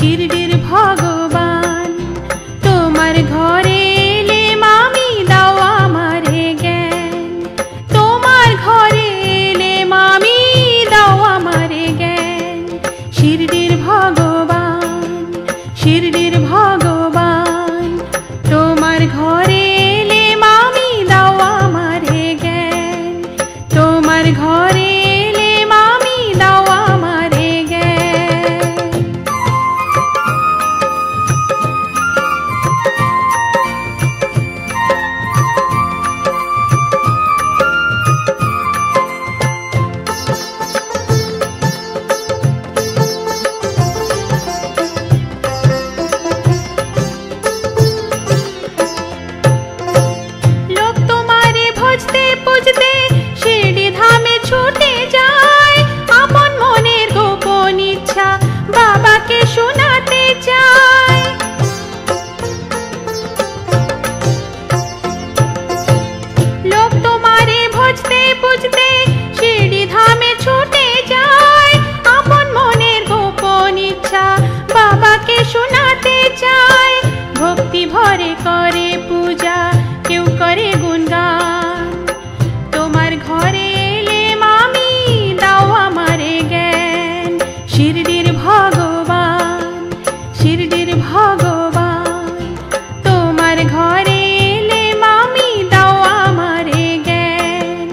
শিরডির ভগবান। তোমার ঘরে এলে মামি দাও আমারে জ্ঞান, তোমার ঘরে এলে মামি দাও আমারে জ্ঞান। শিরডির ভগবান, শিরডির ভগবান, তোমার ঘরে এলে মামি দাও আমারে জ্ঞান, তোমার ঘরে এলে মামি দাও আমারে জ্ঞান। লোক তোমারে ভজতে পুজতে শিরডি ধামে ছুটে যায়, আপন মনের গোপন ইচ্ছা বাবাকে শোনাতে চায়। লোক তোমারে ভজতে পুজতে শিরডি ধামে ছুটে যায়, আপন মনের গোপন ইচ্ছা বাবাকে শোনাতে চায়। ভক্তি ভরে করে পূজা, কেউ করে গুণগান, তোমার ঘরে এলে মামি দাও আমারে জ্ঞান। শিরডির ভগবান, শিরডির ভগবান, তোমার ঘরে এলে মামি দাও আমারে জ্ঞান,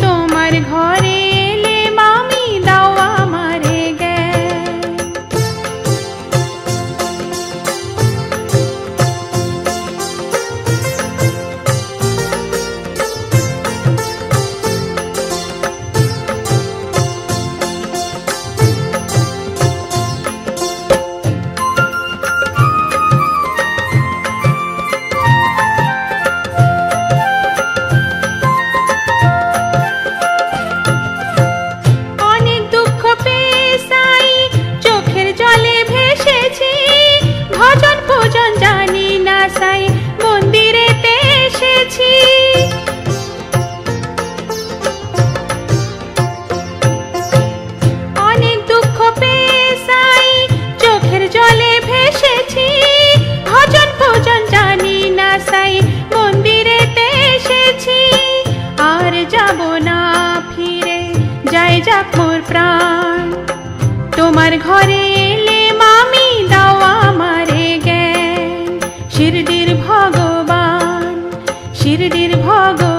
তোমার ঘরে এলে মামি দাও আমারে জ্ঞান। অনেক দুঃখ পেয়ে সাই চোখের জলে ভেসেছি, ভজন পূজন জানি না সাই মন্দিরেতে এসেছি। অনেক দুঃখ পেয়ে সাই চোখের জলে ভেসেছি, ভজন পূজন জানি না সাই মন্দিরেতে এসেছি। আর যাব না ফিরে, যাই যাক মোর প্রাণ, তোমার ঘরে এলে মামি দাও আমারে জ্ঞান। শিরডির ভগবান, শিরডির ভগবান,